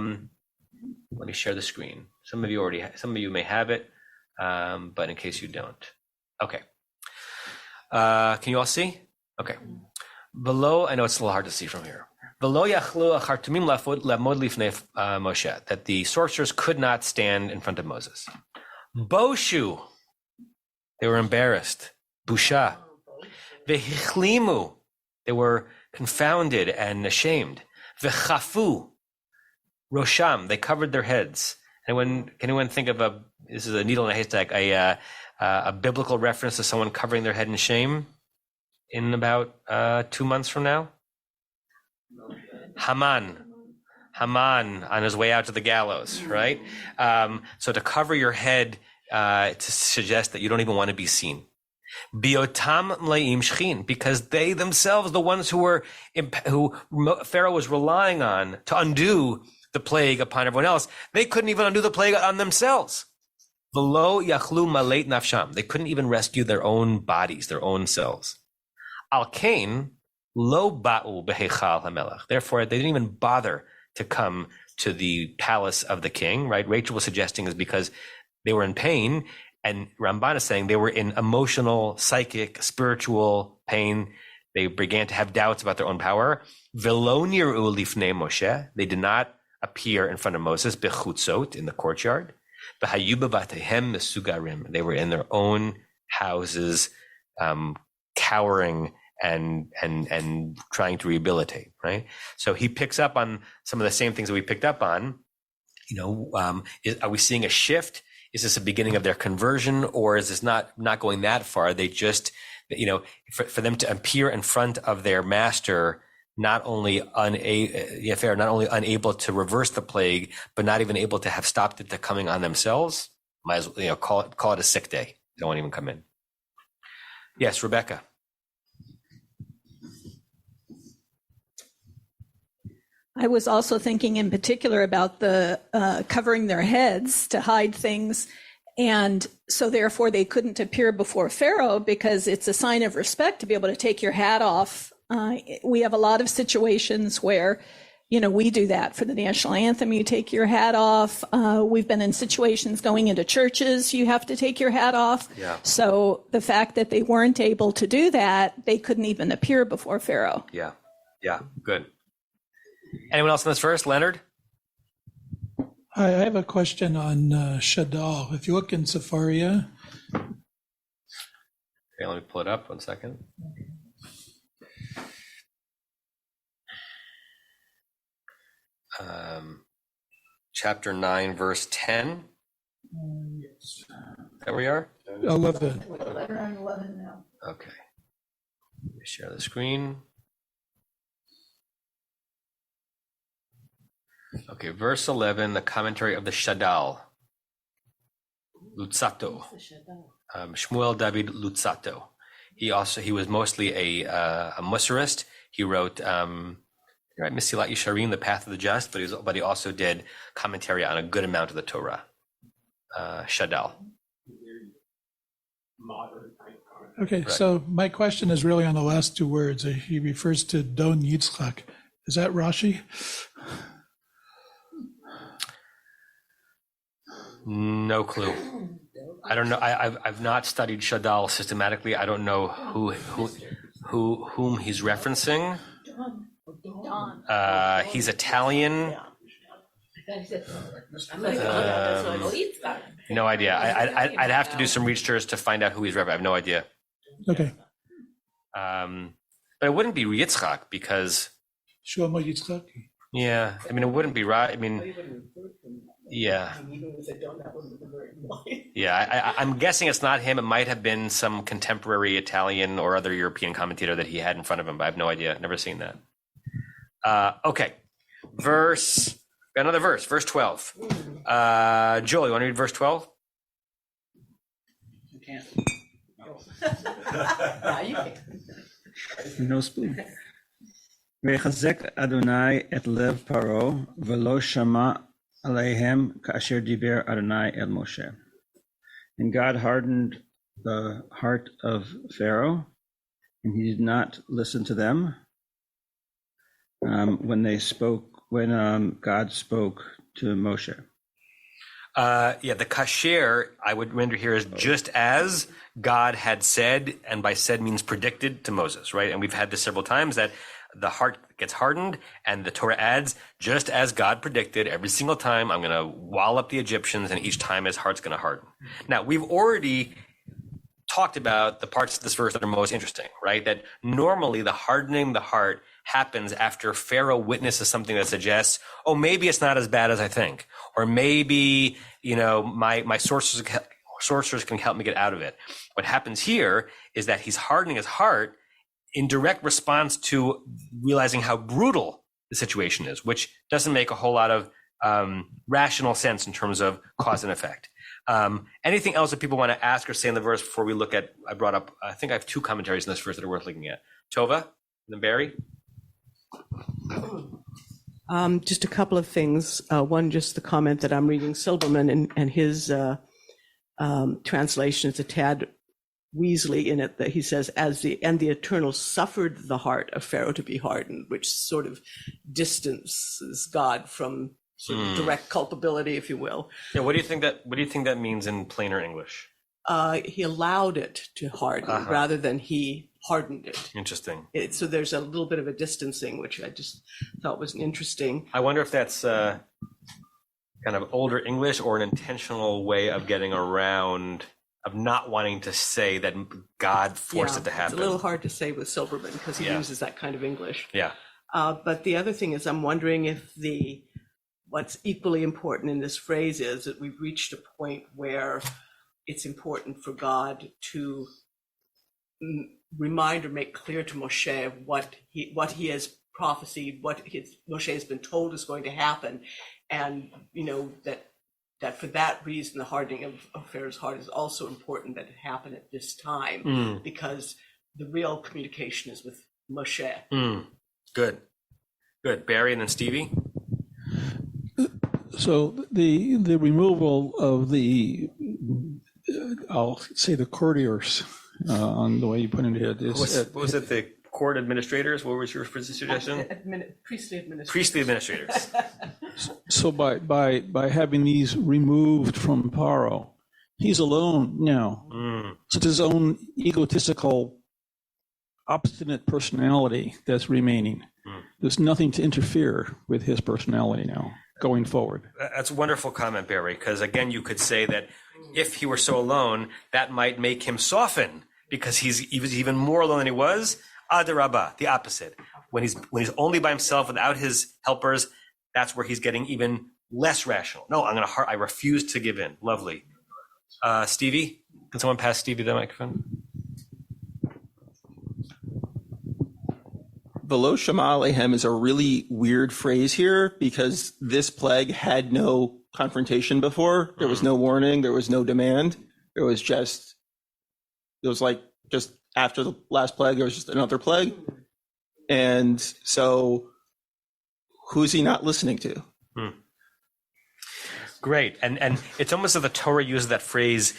me share the screen. Some of you may have it. But in case you don't. Okay. Can you all see? Okay. Below, I know it's a little hard to see from here. Below Moshe, that the sorcerers could not stand in front of Moses. Boshu, they were embarrassed. Busha. Vehichlimu, they were confounded and ashamed. Vechafu, Rosham, they covered their heads. Can anyone think of this is a needle in a haystack, a biblical reference to someone covering their head in shame in about 2 months from now? Haman on his way out to the gallows, right? So to cover your head to suggest that you don't even want to be seen. Biotam mleim shchin, because they themselves, the ones who Pharaoh was relying on to undo the plague upon everyone else, they couldn't even undo the plague on themselves. V'lo yachlu maleit nafsham, they couldn't even rescue their own bodies, their own selves. Al kain lo ba'u behechal hamelach, therefore they didn't even bother to come to the palace of the king, right? Rachel was suggesting is because they were in pain, and Ramban is saying they were in emotional, psychic, spiritual pain. They began to have doubts about their own power. Velo nir'u lifnei Moshe. They did not appear in front of Moses, bechutzot, in the courtyard. V'hayu bevatehem mesugarim. They were in their own houses, cowering and trying to rehabilitate, right? So he picks up on some of the same things that we picked up on. Are we seeing a shift? Is this a beginning of their conversion, or is this not going that far? They just, for them to appear in front of their master, not only unable to reverse the plague, but not even able to have stopped it to coming on themselves, might as well call it a sick day. They won't even come in. Yes, Rebecca. I was also thinking in particular about the covering their heads to hide things. And so therefore they couldn't appear before Pharaoh because it's a sign of respect to be able to take your hat off. We have a lot of situations where, we do that for the national anthem. You take your hat off. We've been in situations going into churches. You have to take your hat off. Yeah. So the fact that they weren't able to do that, they couldn't even appear before Pharaoh. Yeah. Good. Anyone else in this verse? Leonard? I have a question on Shadal. If you look in Sepharia. Okay, let me pull it up 1 second. Chapter 9, verse 10. Yes. There we are? 11. We're on 11 now. Okay. Let me share the screen. Okay, verse 11, the commentary of the Shadal. Lutzato. Shmuel David Lutzato. He was mostly a Musarist. He wrote Mesilat Yesharim, the Path of the Just, but he also did commentary on a good amount of the Torah. Shadal. Okay, right. So my question is really on the last two words. He refers to Don Yitzchak. Is that Rashi? No clue. I don't know. I've not studied Shadal systematically. I don't know whom he's referencing. He's Italian. No idea. I'd have to do some research to find out who he's referencing. I have no idea. Okay. But it wouldn't be Yitzchak because. Shlomo Yitzchak. Yeah, it wouldn't be right. Yeah. Yeah, I'm guessing it's not him. It might have been some contemporary Italian or other European commentator that he had in front of him, but I have no idea. Never seen that. Okay. Another verse, verse 12. Joel, you want to read verse 12? You can't. You can. No spoon. ויחזק אדוני את לב פרעה ולא שמע עליהם כאשר דיבר אדוני אל משה. And God hardened the heart of Pharaoh, and he did not listen to them when God spoke to Moshe. The kasher, I would render here as just as God had said, and by said means predicted to Moses, right? And we've had this several times that the heart gets hardened, and the Torah adds, just as God predicted, every single time I'm going to wall up the Egyptians, and each time his heart's going to harden. Now, we've already talked about the parts of this verse that are most interesting, right? That normally the hardening of the heart happens after Pharaoh witnesses something that suggests, oh, maybe it's not as bad as I think, or maybe, my sorcerers can help me get out of it. What happens here is that he's hardening his heart in direct response to realizing how brutal the situation is, which doesn't make a whole lot of rational sense in terms of cause and effect. Anything else that people want to ask or say in the verse before we look at, I think I have two commentaries in this verse that are worth looking at. Tova, and then Barry. Just a couple of things. One, just the comment that I'm reading Silberman and his translation is a tad Weasley in it, that he says, the Eternal suffered the heart of Pharaoh to be hardened, which sort of distances God from sort of direct culpability, if you will. Yeah, what do you think that means in plainer English? he allowed it to harden rather than he hardened it. Interesting. So there's a little bit of a distancing, which I just thought was interesting. I wonder if that's kind of older English or an intentional way of getting around, of not wanting to say that God forced it to happen. It's a little hard to say with Silberman because he uses that kind of English. Yeah. But the other thing is, I'm wondering if what's equally important in this phrase is that we've reached a point where it's important for God to remind or make clear to Moshe what he has prophesied, Moshe has been told is going to happen, and that for that reason the hardening of Pharaoh's heart is also important, that it happened at this time because the real communication is with Moshe. Good. Barry and then Stevie. So the removal of I'll say the courtiers, on the way you put it is. What was it? The court administrators? What was your suggestion? Priestly administrators. Priestly administrators. So by having these removed from Paro, he's alone now. So it's his own egotistical, obstinate personality that's remaining. There's nothing to interfere with his personality now going forward. That's a wonderful comment, Barry, because again, you could say that if he were so alone, that might make him soften because he was even more alone than he was. Adarabah, the opposite. When he's only by himself without his helpers, that's where he's getting even less rational. No, I refuse to give in. Lovely. Stevie, can someone pass Stevie the microphone? Velo Shema Alehem is a really weird phrase here because this plague had no confrontation before. There was no warning. There was no demand. It was just after the last plague, there was just another plague. And so who's he not listening to? Great. And it's almost as the Torah uses that phrase,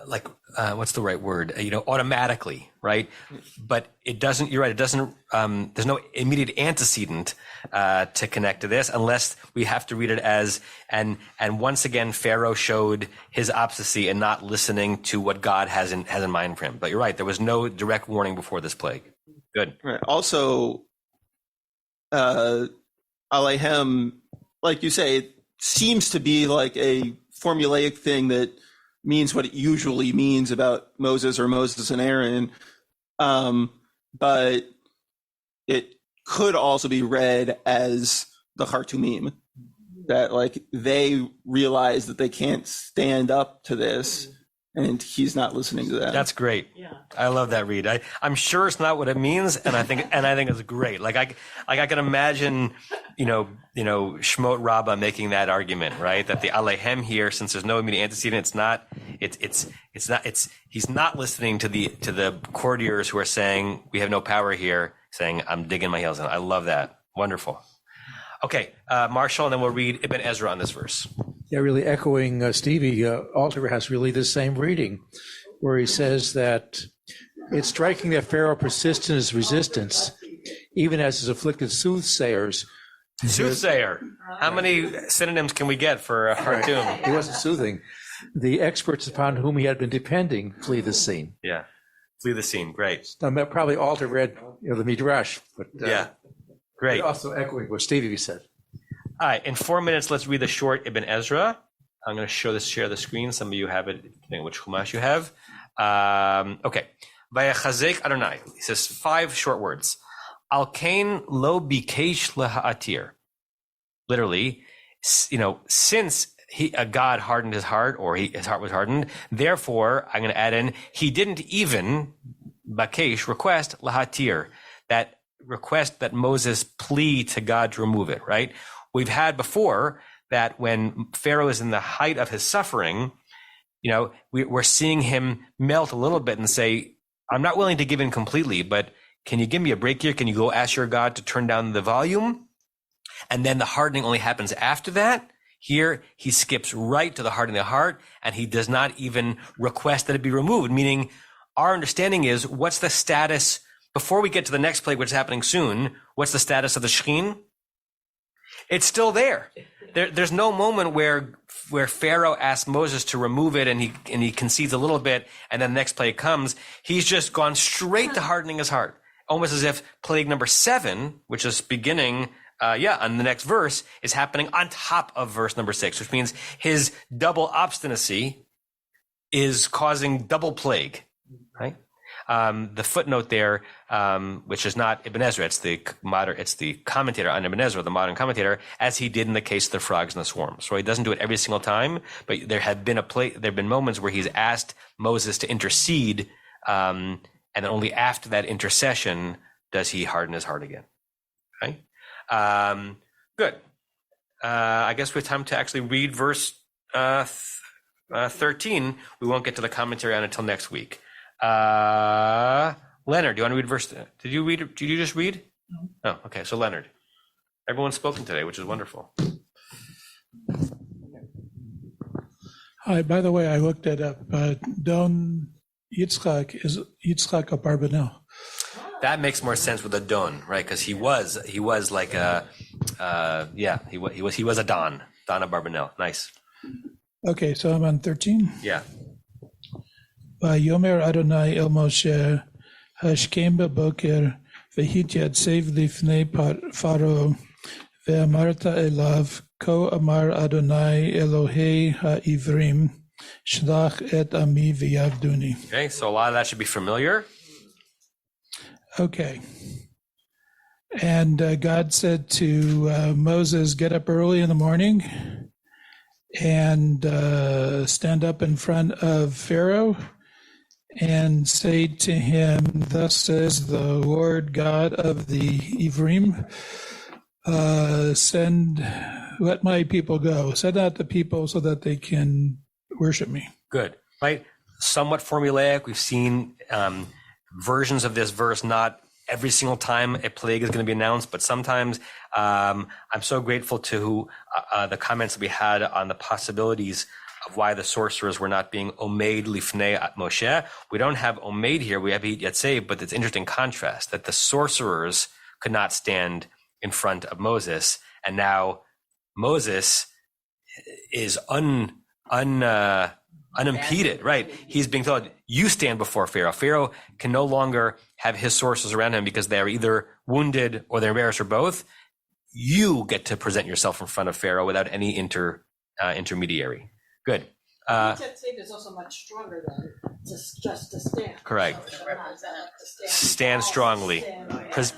what's the right word? Automatically, right? But it doesn't, you're right, it doesn't, there's no immediate antecedent to connect to this unless we have to read it as, and once again, Pharaoh showed his obstinacy in not listening to what God has in mind for him. But you're right, there was no direct warning before this plague. Good. Right. Also, Alehem, like you say, it seems to be like a formulaic thing that means what it usually means about Moses and Aaron. But it could also be read as the Hartumim, that they realize that they can't stand up to this and he's not listening to that. That's great. Yeah. I love that read. I'm sure it's not what it means, and I think it's great. I can imagine, Shemot Rabbah making that argument, right? That the Alehem here, since there's no immediate antecedent, he's not listening to the courtiers who are saying we have no power here, saying I'm digging my heels in. I love that. Wonderful. Okay, Marshall, and then we'll read Ibn Ezra on this verse. Yeah, really echoing Stevie, Alter has really the same reading, where he says that it's striking that Pharaoh persists in his resistance, even as his afflicted soothsayers. Soothsayer. How many synonyms can we get for Hartum? He wasn't soothing. The experts upon whom he had been depending flee the scene. Yeah, flee the scene. Great. Now, probably Alter read the Midrash, but yeah, great. Also echoing what Stevie said. All right, in 4 minutes, let's read the short Ibn Ezra. I'm going to share the screen. Some of you have it, depending on which Chumash you have. Okay. Vayachazek Adonai. He says 5 short words. Al kain lo bikesh leha'atir. Literally, since God hardened his heart, or his heart was hardened, therefore, I'm going to add in, he didn't even, bakesh, request lahatir, that request that Moses plea to God to remove it, right? We've had before that when Pharaoh is in the height of his suffering, we're seeing him melt a little bit and say, I'm not willing to give in completely, but can you give me a break here? Can you go ask your God to turn down the volume? And then the hardening only happens after that. Here, he skips right to the hardening of the heart, and he does not even request that it be removed, meaning our understanding is, what's the status, before we get to the next plague, which is happening soon, what's the status of the Shechin? It's still there. There's no moment where Pharaoh asks Moses to remove it and he concedes a little bit, and then the next plague comes. He's just gone straight to hardening his heart, almost as if plague number 7, which is beginning, on the next verse, is happening on top of verse number 6, which means his double obstinacy is causing double plague, right? The footnote there, which is not Ibn Ezra, it's the commentator on Ibn Ezra, the modern commentator, as he did in the case of the frogs and the swarms. So he doesn't do it every single time, but there have been moments where he's asked Moses to intercede, and then only after that intercession does he harden his heart again. Okay, good. I guess we have time to actually read verse 13. We won't get to the commentary on it until next week. Leonard, do you want to read verse? Did you just read? No. Oh, okay. So Leonard, everyone's spoken today, which is wonderful. Hi, by the way, I looked it up. Don Yitzchak is Yitzchak of Barbanel. That makes more sense with a Don, right? Because he was like a, he was a Don of Barbanel. Nice. Okay, so I'm on 13. Yeah. Yomer Adonai el Moshe, Hashkem b'boker, v'hityatsev lifnei Faro, ve'amarta elav, ko amar Adonai Elohei ha'ivrim, shlach et ami v'yavduni. Okay, so a lot of that should be familiar. Okay. And God said to Moses, get up early in the morning and stand up in front of Pharaoh and say to him, thus says the Lord God of the Ivrim, let my people go. Send out the people so that they can worship me. Good, right? Somewhat formulaic. We've seen versions of this verse, not every single time a plague is going to be announced, but sometimes. I'm so grateful to the comments that we had on the possibilities of why the sorcerers were not being omeid lifnei at Moshe. We don't have omeid here, we have yatzei, but it's interesting contrast that the sorcerers could not stand in front of Moses, and now Moses is unimpeded, right? He's being told, you stand before Pharaoh. Pharaoh can no longer have his sorcerers around him because they are either wounded or they're embarrassed or both. You get to present yourself in front of Pharaoh without any intermediary. Good. Is also much stronger than just to stand. Correct. Stand strongly.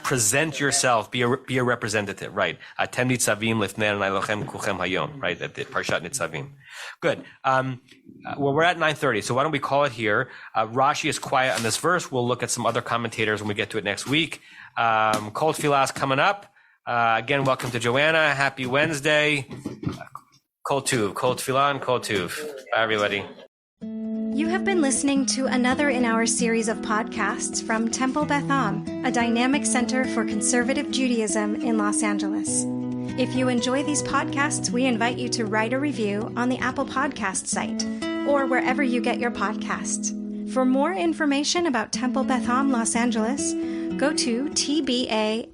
Present yourself. Be a representative. Right. Atem nitzavim lifnei Adonai Elohechem kuchem hayom. Right. At the Parshat Nitzavim. Good. Well, we're at 9:30, so why don't we call it here? Rashi is quiet on this verse. We'll look at some other commentators when we get to it next week. Kol Tfilah coming up. Again, welcome to Joanna. Happy Wednesday. Kol Tuv, Kol Tfilah, and Kol Tuv. Bye, everybody. You have been listening to another in our series of podcasts from Temple Beth Am, a dynamic center for conservative Judaism in Los Angeles. If you enjoy these podcasts, we invite you to write a review on the Apple Podcast site or wherever you get your podcasts. For more information about Temple Beth Am Los Angeles, go to tbala.org.